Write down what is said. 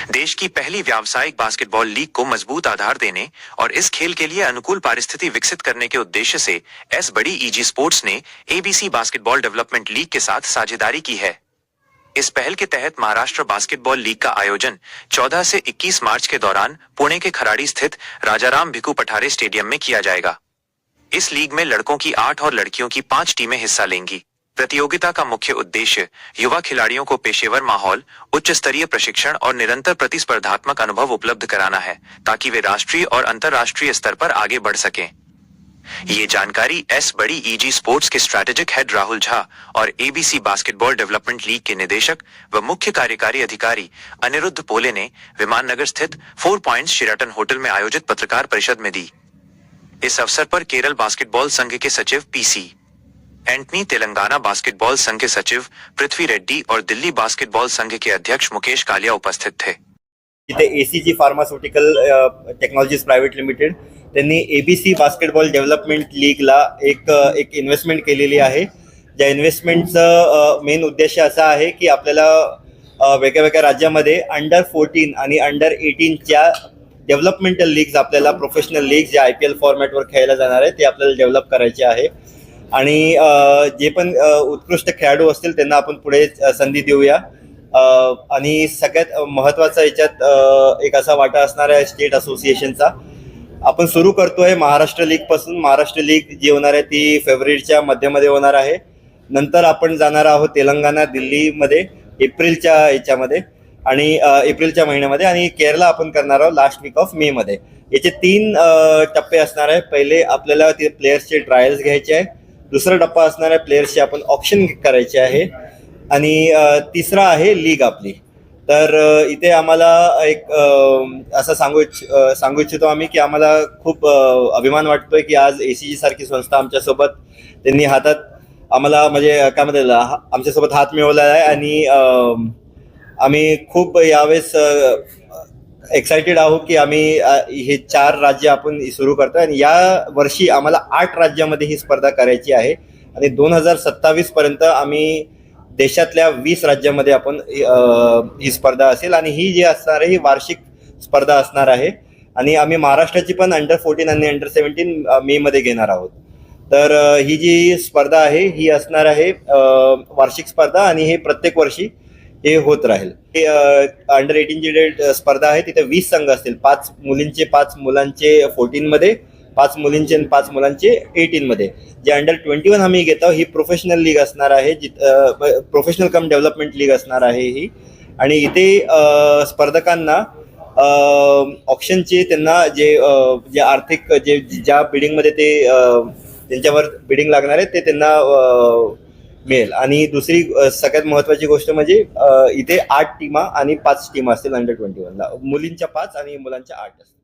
देश की पहली व्यावसायिक बास्केटबॉल लीग को मजबूत आधार देने और इस खेल के लिए अनुकूल परिस्थिति विकसित करने के उद्देश्य से एस बड़ी ईजी स्पोर्ट्स ने एबीसी बास्केटबॉल डेवलपमेंट लीग के साथ साझेदारी की है। इस पहल के तहत महाराष्ट्र बास्केटबॉल लीग का आयोजन 14 से 21 मार्च के दौरान पुणे के खराड़ी स्थित राजाराम भिकू पठारे स्टेडियम में किया जाएगा। इस लीग में लड़कों की 8 और लड़कियों की 5 टीमें हिस्सा लेंगी। प्रतियोगिता का मुख्य उद्देश्य युवा खिलाड़ियों को पेशेवर माहौल, उच्च स्तरीय प्रशिक्षण और निरंतर प्रतिस्पर्धात्मक अनुभव उपलब्ध कराना है, ताकि वे राष्ट्रीय और अंतर्राष्ट्रीय स्तर पर आगे बढ़ सकें। ये जानकारी एस बड़ी ईजी स्पोर्ट्स के स्ट्रैटेजिक हेड राहुल झा और एबीसी बास्केटबॉल डेवलपमेंट लीग के निदेशक व मुख्य कार्यकारी अधिकारी अनिरुद्ध पोले ने विमाननगर स्थित 4 पॉइंट्स शेराटन होटल में आयोजित पत्रकार परिषद में दी। इस अवसर पर केरल बास्केटबॉल संघ के सचिव पीसी एंटनी, तेलंगाना बास्केटबॉल संघ के सचिव पृथ्वी रेड्डी और दिल्ली बास्केटबॉल संघ के अध्यक्ष मुकेश कालिया उपस्थित थे। इथे ACG pharmaceutical technologies private limited त्यांनी एबीसी बास्केटबॉल डेव्हलपमेंट लीगला एक इन्व्हेस्टमेंट केलेली आहे। ज्या इन्व्हेस्टमेंटचं मेन उद्देश असा आहे की आपल्याला वेगवेगळ्या राज्यामध्ये अंडर 14 आणि अंडर 18च्या डेव्हलपमेंटल लीग्स, आपल्याला प्रोफेशनल लीग्स जे IPL फॉर्मॅटवर खेळल्या जाणार आहे ते आपल्याला डेव्हलप करायचे आहे। आणि जे पण उत्कृष्ट खेळाडू असतील त्यांना आपण पुढे संधी देऊया। आणि सगळ्यात महत्त्वाचा याच्यात एक असा वाटा असणार आहे स्टेट असोसिएशनचा। आपण सुरू करतोय महाराष्ट्र लीग पासून। महाराष्ट्र लीग जी होणार आहे ती फेब्रुवारीच्या मध्यमध्ये होणार आहे। नंतर आपण जाणार आहोत तेलंगणा, दिल्लीमध्ये एप्रिलच्या याच्यामध्ये आणि एप्रिलच्या महिन्यामध्ये, आणि केरला आपण करणार आहोत लास्ट वीक ऑफ मे मध्ये। याचे 3 टप्पे असणार आहे। पहिले आपल्याला ते प्लेयर्सचे ट्रायल्स घ्यायचे आहे, दुसरा टप्पा असणार आहे प्लेयर्सचे आपण ऑप्शन करायचे आहे, आणि तिसरा आहे लीग आपली। तर इथे आम्हाला एक असं सांगू इच्छितो आम्ही की आम्हाला खूप अभिमान वाटतोय की आज एसीजी सारखी संस्था आमच्यासोबत, त्यांनी हातात आम्हाला म्हणजे काय म्हणतात आमच्यासोबत हात मिळवलेला आहे। आणि आम्ही खूप यावेळेस एक्साइटेड आहोत की आम्ही हे 4 राज्य आपण सुरू करतोय, आणि या वर्षी आम्हाला 8 राज्यामध्ये ही स्पर्धा करायची आहे, आणि 2027 पर्यंत आम्ही देशातल्या 20 राज्यामध्ये आपण ही स्पर्धा असेल। आणि ही जी असणार आहे ही वार्षिक स्पर्धा असणार आहे, आणि आम्ही महाराष्ट्राची पण अंडर 14 आणि अंडर 17 मे मध्ये घेणार आहोत। तर ही जी स्पर्धा आहे ही असणार आहे वार्षिक स्पर्धा, आणि हे प्रत्येक वर्षी हे होत राहील। अंडर 18 जी स्पर्धा आहे तिथे 20 संघ असतील, 5 मुलींचे 5 मुलांचे 14 मध्ये, 5 मुलींचे आणि 5 मुलांचे 18 मध्ये। जे अंडर 21 आम्ही घेतो ही प्रोफेशनल लीग असणार आहे, प्रोफेशनल कम डेव्हलपमेंट लीग असणार आहे ही। आणि इथे स्पर्धकांना ऑप्शनचे त्यांना जे आर्थिक ज्या बिडिंगमध्ये ते त्यांच्यावर बिडिंग लागणार आहे ते त्यांना मिळेल। आणि दुसरी सगळ्यात महत्त्वाची गोष्ट म्हणजे इथे 8 टीमा आणि 5 टीमा असतील अंडर 21 ला, मुलींच्या 5 आणि मुलांच्या 8 असतील।